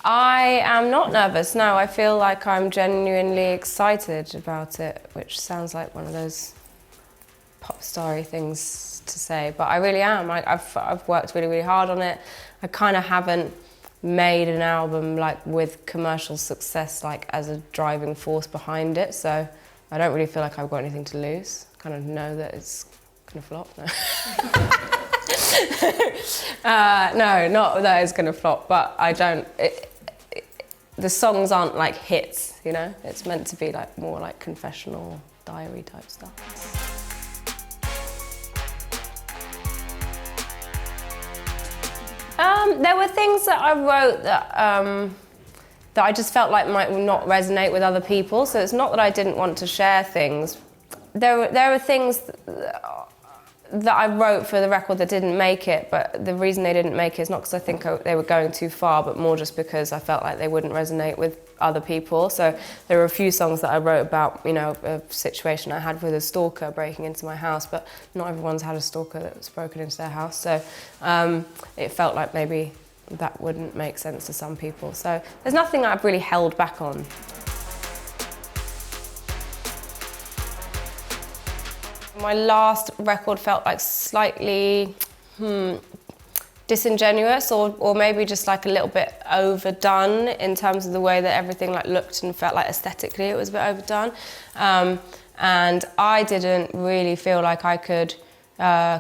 I am not nervous, no. I feel like I'm genuinely excited about it, which sounds like one of those pop star-y things to say, but I really am. I've worked really, really hard on it. I kind of haven't made an album like with commercial success like as a driving force behind it, so I don't really feel like I've got anything to lose. I kind of know that it's gonna flop. No. No, not that it's gonna flop, but I don't. The songs aren't like hits, you know? It's meant to be like more like confessional, diary type stuff. There were things that I wrote that I just felt like might not resonate with other people, so it's not that I didn't want to share things. There were things that I wrote for the record that didn't make it, but the reason they didn't make it is not because I think they were going too far, but more just because I felt like they wouldn't resonate with other people. So there were a few songs that I wrote about, you know, a situation I had with a stalker breaking into my house, but not everyone's had a stalker that's broken into their house. So it felt like maybe that wouldn't make sense to some people. So there's nothing that I've really held back on. My last record felt like slightly disingenuous, or maybe just like a little bit overdone in terms of the way that everything like looked and felt like aesthetically it was a bit overdone. And I didn't really feel like I could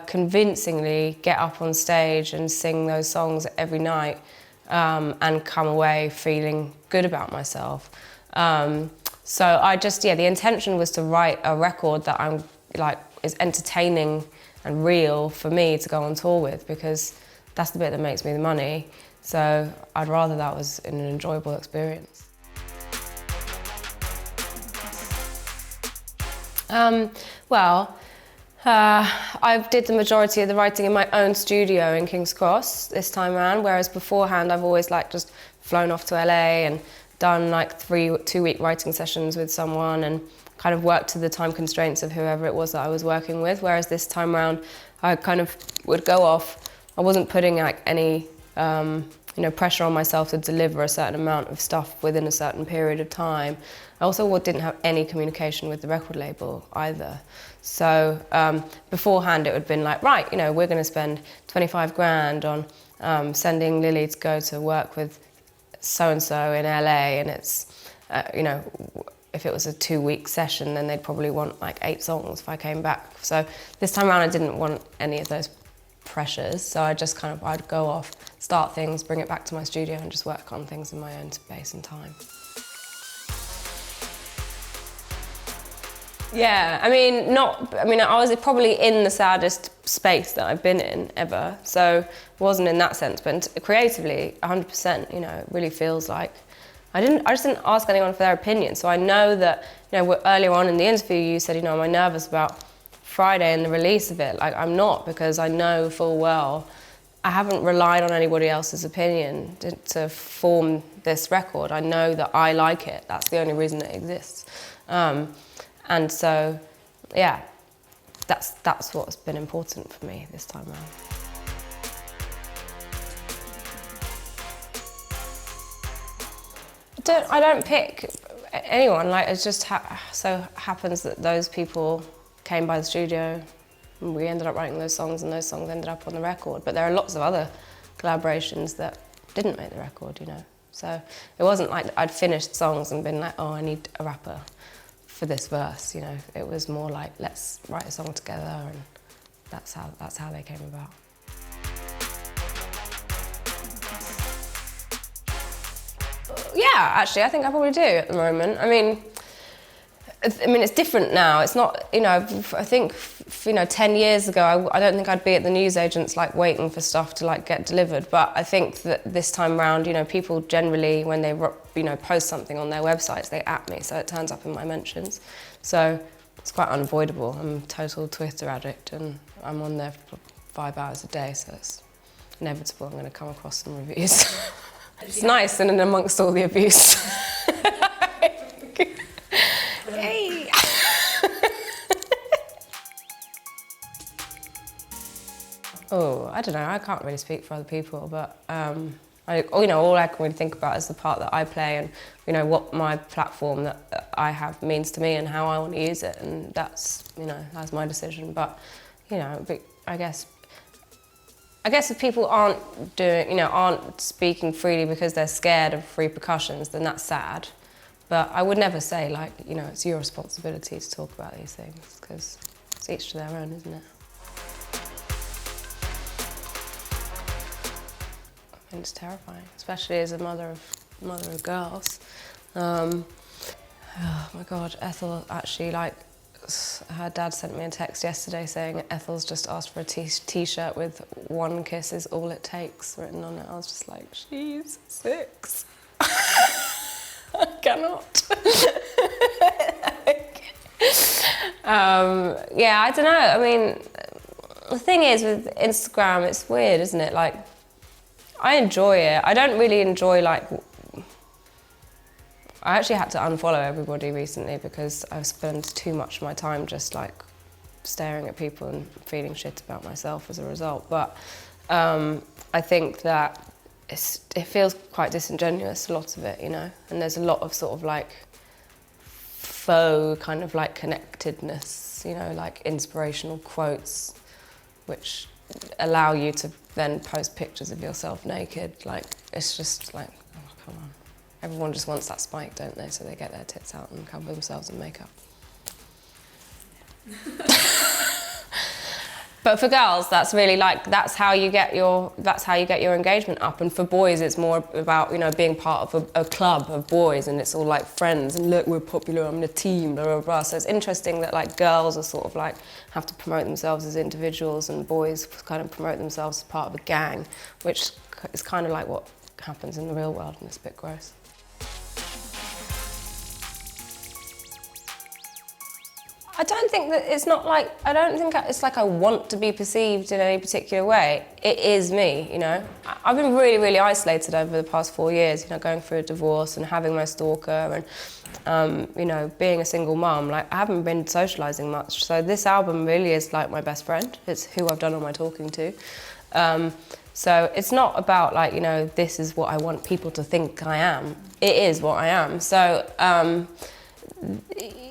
convincingly get up on stage and sing those songs every night and come away feeling good about myself. So I just, the intention was to write a record that I'm like is entertaining and real for me to go on tour with, because that's the bit that makes me the money. So I'd rather that was an enjoyable experience. I did the majority of the writing in my own studio in King's Cross this time around, whereas beforehand I've always like just flown off to LA and done like 2-week writing sessions with someone and kind of worked to the time constraints of whoever it was that I was working with, whereas this time around I kind of would go off. I wasn't putting like any pressure on myself to deliver a certain amount of stuff within a certain period of time. I also didn't have any communication with the record label either. So beforehand it would have been like, right, you know, we're going to spend 25 grand on sending Lily to go to work with so-and-so in LA, and it's, you know, if it was a 2-week session, then they'd probably want like 8 songs if I came back. So this time around I didn't want any of those pressures, so I just kind of, I'd go off, start things, bring it back to my studio and just work on things in my own space and time. Yeah, I mean, I was probably in the saddest space that I've been in ever, so it wasn't in that sense, but creatively, 100%, you know, it really feels like I just didn't ask anyone for their opinion. So I know that, you know, earlier on in the interview you said, you know, am I nervous about Friday and the release of it? Like, I'm not, because I know full well I haven't relied on anybody else's opinion to form this record. I know that I like it. That's the only reason it exists. And so, yeah, that's what's been important for me this time around. I don't pick anyone. Like, it just so happens that those people came by the studio and we ended up writing those songs, and those songs ended up on the record. But there are lots of other collaborations that didn't make the record, you know. So it wasn't like I'd finished songs and been like, oh, I need a rapper for this verse, you know. It was more like, let's write a song together, and that's how they came about. Yeah, actually, I think I probably do at the moment. I mean, it's different now. It's not, you know, I think, you know, 10 years ago, I don't think I'd be at the newsagents like waiting for stuff to like get delivered. But I think that this time round, you know, people generally, when they, you know, post something on their websites, they at me, so it turns up in my mentions. So it's quite unavoidable. I'm a total Twitter addict, and I'm on there for 5 hours a day, so it's inevitable I'm going to come across some reviews. It's nice, and then amongst all the abuse. Hey. Oh, I don't know, I can't really speak for other people, but all I can really think about is the part that I play and, what my platform that I have means to me and how I want to use it, and that's my decision. But, I guess if people aren't speaking freely because they're scared of repercussions, then that's sad. But I would never say, it's your responsibility to talk about these things, because it's each to their own, isn't it? I think it's terrifying, especially as a mother of girls. Oh my God, Ethel actually, her dad sent me a text yesterday saying Ethel's just asked for a t-shirt with "1 kiss is all it takes" written on it. I was just like, she's 6. I cannot. Yeah, I don't know. I mean, the thing is with Instagram, it's weird, isn't it? I enjoy it. I don't really enjoy I actually had to unfollow everybody recently because I've spent too much of my time just staring at people and feeling shit about myself as a result. But I think that it feels quite disingenuous, lots of it, and there's a lot of sort of faux kind of connectedness, inspirational quotes which allow you to then post pictures of yourself naked. It's just oh, come on. Everyone just wants that spike, don't they? So they get their tits out and cover themselves in makeup. But for girls, that's really that's how you get your engagement up. And for boys, it's more about being part of a club of boys, and it's all friends. And look, we're popular. I'm in a team. Blah blah blah. So it's interesting that girls are sort of have to promote themselves as individuals, and boys kind of promote themselves as part of a gang, which is kind of what happens in the real world, and it's a bit gross. I don't think that it's not I don't think it's I want to be perceived in any particular way. It is me, I've been really, really isolated over the past 4 years, going through a divorce and having my stalker and, being a single mum. I haven't been socialising much. So this album really is my best friend. It's who I've done all my talking to. So it's not about this is what I want people to think I am. It is what I am. So,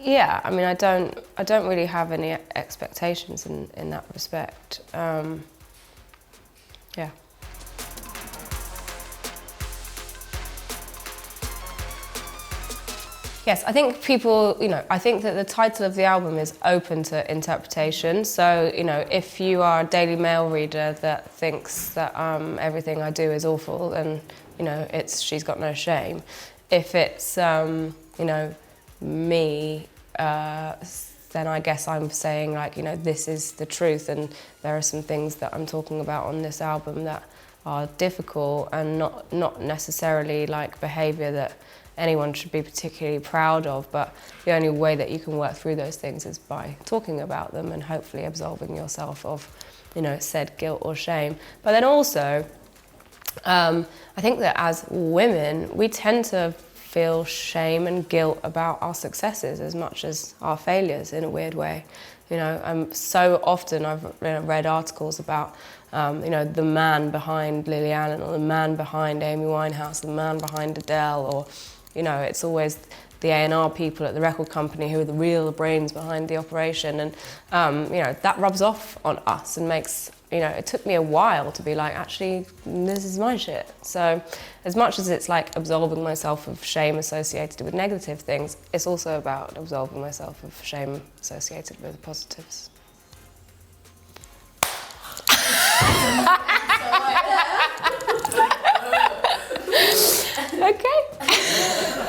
yeah, I mean, I don't really have any expectations in that respect. Yeah. Yes, I think people, I think that the title of the album is open to interpretation. So, if you are a Daily Mail reader that thinks that everything I do is awful, then, she's got no shame. If it's, me, then I guess I'm saying this is the truth, and there are some things that I'm talking about on this album that are difficult and not necessarily behaviour that anyone should be particularly proud of, but the only way that you can work through those things is by talking about them and hopefully absolving yourself of, said guilt or shame. But then also, I think that as women, we tend to feel shame and guilt about our successes as much as our failures in a weird way. So often I've read articles about, the man behind Lily Allen, or the man behind Amy Winehouse, the man behind Adele, or, it's always the A&R people at the record company who are the real brains behind the operation. And, that rubs off on us and makes, it took me a while to be actually, this is my shit. So as much as it's absolving myself of shame associated with negative things, it's also about absolving myself of shame associated with positives. Okay.